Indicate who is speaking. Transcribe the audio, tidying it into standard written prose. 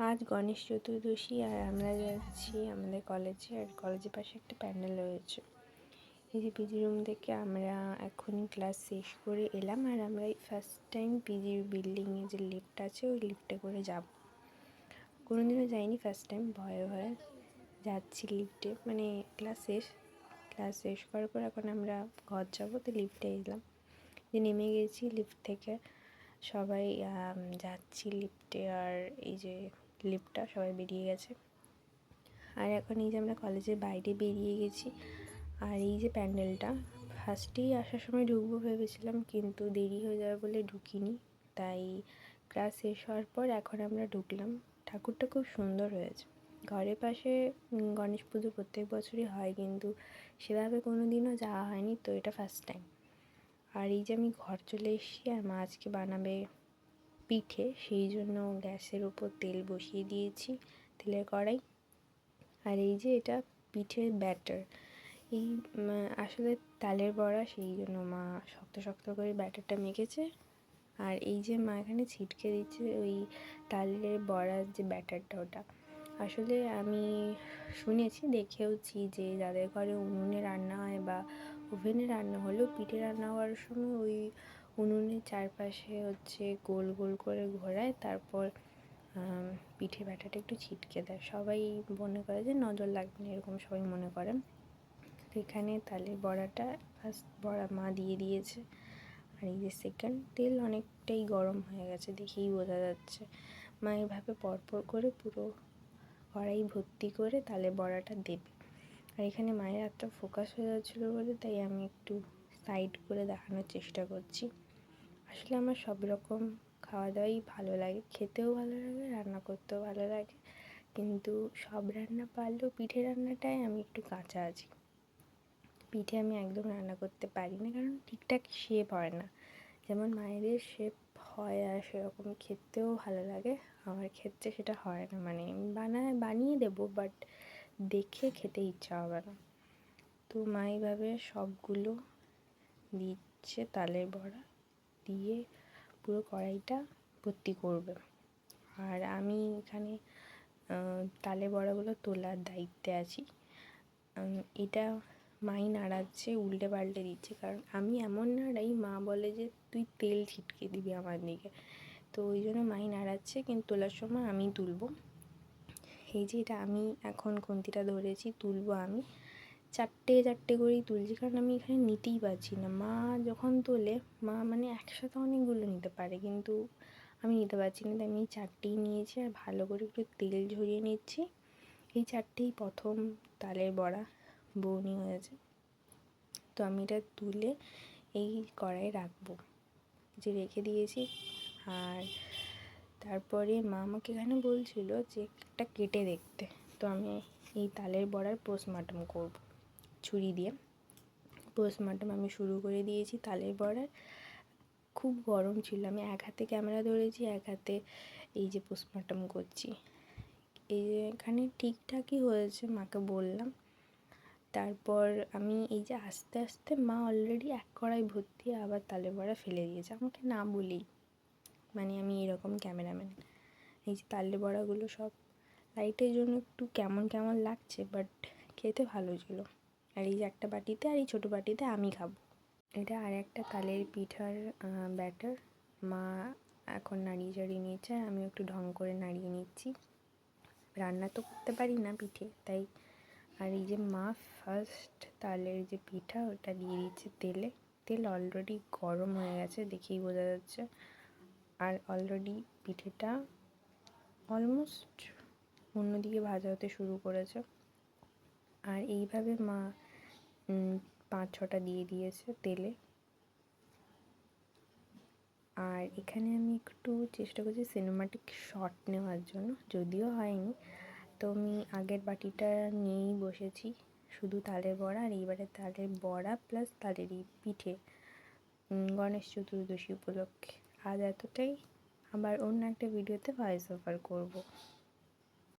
Speaker 1: আজ গণেশ চতুর্দশী আর আমরা যাচ্ছি আমাদের কলেজে। আর কলেজের পাশে একটা প্যান্ডেল রয়েছে। এই যে পিজি রুম থেকে আমরা এখনই ক্লাস শেষ করে এলাম, আর আমরা ফার্স্ট টাইম পিজির বিল্ডিংয়ে যে লিফট আছে ওই লিফটে করে যাব। কোনোদিনও যাইনি, ফার্স্ট টাইম ভয়ে ভয়ে যাচ্ছি লিফটে। মানে ক্লাস শেষ করার পর এখন আমরা ঘর যাবো, তো লিফটে এলাম, যে নেমে গেছি লিফট থেকে। সবাই যাচ্ছি লিফটে, আর এই যে লিফটটা সবাই বেরিয়ে গেছে। আর এখন এই যে আমরা কলেজের বাইরে বেরিয়ে গেছি। আর এই যে প্যান্ডেলটা ফার্স্টেই আসার সময় ঢুকবো ভেবেছিলাম, কিন্তু দেরি হয়ে যাবে বলে ঢুকিনি। তাই ক্লাস শেষ হওয়ার পর এখন আমরা ঢুকলাম। ঠাকুরটা খুব সুন্দর হয়েছে। ঘরের পাশে গণেশ পুজো প্রত্যেক বছরই হয়, কিন্তু সেভাবে কোনো দিনও যাওয়া হয়নি, তো এটা ফার্স্ট টাইম। আর এই যে আমি ঘর চলে এসেছি, আর মা আজকে বানাবে পিঠে, সেই জন্য গ্যাসের উপর তেল বসিয়ে দিয়েছি, তেলের কড়াই। আর এই যে এটা পিঠের ব্যাটার, এই আসলে তালের বড়া, সেই জন্য মা শক্ত শক্ত করে ব্যাটারটা মেখেছে। আর এই যে মা এখানে ছিটকে দিচ্ছে ওই তালের বড়ার যে ব্যাটারটা, ওটা আসলে আমি শুনেছি, দেখেওছি যে যাদের ঘরে উনুনে রান্না হয় বা ওভেনে রান্না হলেও পিঠে রান্না হওয়ার সময় ওই উনুনের চারপাশে গোল গোল করে ঘোরায়, তারপর পিঠে ব্যাটাটা একটু ছিটকে দেয়। সবাই মনে করে যে নজর লাগবে না, এরকম সবাই মনে করেন। তো এখানে তালের বড়াটা ফার্স্ট বড়া মা দিয়ে দিয়েছে। আর এই যে সেকেন্ড, তেল অনেকটাই গরম হয়ে গেছে, দেখেই বোঝা যাচ্ছে। মা এইভাবে পরপর করে পুরো কড়াই ভর্তি করে তালের বড়াটা দেবে। আর এখানে মায়ের একটা ফোকাস হয়ে যাচ্ছিলো বলে তাই আমি একটু সাইড করে দেখানোর চেষ্টা করছি। আসলে আমার সব রকম খাওয়া দাওয়াই ভালো লাগে, খেতেও ভালো লাগে, রান্না করতেও ভালো লাগে, কিন্তু সব রান্না পারলেও পিঠে রান্নাটায় আমি একটু কাঁচা আছি। পিঠে আমি একদম রান্না করতে পারি না, কারণ ঠিকঠাক শেপ হয় না। যেমন মায়েদের শেপ হয় আর সেরকম খেতেও ভালো লাগে, আমার ক্ষেত্রে সেটা হয় না। মানে বানিয়ে দেবো, বাট দেখে খেতে ইচ্ছা হবে না। তো মা এইভাবে সবগুলো দিচ্ছে তালের বড়া দিয়ে পুরো কড়াইটা ভর্তি করবে। আর আমি এখানে তালের বড়াগুলো তোলার দায়িত্বে আছি। এটা মাই নাড়াচ্ছে, উল্টে পাল্টে দিচ্ছে, কারণ আমি এমন নাড়াই, মা বলে যে তুই তেল ছিটকে দিবি আমার দিকে, তো ওই জন্য মাই নাড়াচ্ছে, কিন্তু তোলার সময় আমি তুলবো। এই যে এটা আমি এখন খুন্তিটা ধরেছি, তুলবো আমি চারটে করেই তুলছি, কারণ আমি এখানে নিতেই পারছি না। মা যখন তোলে, মা মানে একসাথে অনেকগুলো নিতে পারে, কিন্তু আমি নিতে পারছি না, তাই আমি চারটেই নিয়েছি। আর ভালো করে একটু তেল ঝরিয়ে নিচ্ছি। এই চারটেই প্রথম তালের বড়া বৌনি হয়েছে, তো আমি এটা তুলে এই কড়াইয়ে রাখবো, যে রেখে দিয়েছি। আর তারপরে মা আমাকে এখানে বলছিল যে একটা কেটে দেখতে, তো আমি এই তালের বড়ার পোস্টমর্টম করব ছুরি দিয়ে। পোস্টমর্টম আমি শুরু করে দিয়েছি তালের বড়ার। খুব গরম ছিল, আমি এক হাতে ক্যামেরা ধরেছি, এক হাতে এই যে পোস্টমর্টম করছি। এই যে এখানে ঠিকঠাকই হয়েছে, মাকে বললাম। তারপর আমি এই যে আস্তে আস্তে, মা অলরেডি এক কড়াই ভর্তি আবার তালের বড়া ফেলে দিয়েছে আমাকে না বলেই। মানে আমি এরকম ক্যামেরাম্যান। এই যে তালের বড়াগুলো সব লাইটের জন্য একটু কেমন কেমন লাগছে, বাট খেতে ভালো ছিল। আর এই যে একটা বাটিতে, আর এই ছোটো বাটিতে আমি খাবো। এটা আর একটা তালের পিঠার ব্যাটার মা এখন নাড়িয়ে চাড়িয়ে নিচ্ছে, আর আমি একটু ঢং করে নাড়িয়ে নিচ্ছি। রান্না তো করতে পারি না পিঠে, তাই। আর এই যে মা ফার্স্ট তালের যে পিঠা, ওটা দিয়ে দিচ্ছে তেলে। তেল অলরেডি গরম হয়ে গেছে, দেখেই বোঝা যাচ্ছে। আর অলরেডি পিঠেটা অলমোস্ট অন্যদিকে ভাজা হতে শুরু করেছে। আর এইভাবে মা 5-6টা দিয়ে দিয়েছে তেলে। আর এখানে আমি একটু চেষ্টা করছি সিনেমাটিক শট নেওয়ার জন্য, যদিও হয়নি। তো আমি আগের বাটিটা নিয়েই বসেছি শুধু তালের বড়া, আর এইবারে তালের বড়া প্লাস তালেরই পিঠে গণেশ চতুর্দশী উপলক্ষে। আজ এতটাই, আবার অন্য একটা ভিডিওতে ভয়েস ওভার করবো।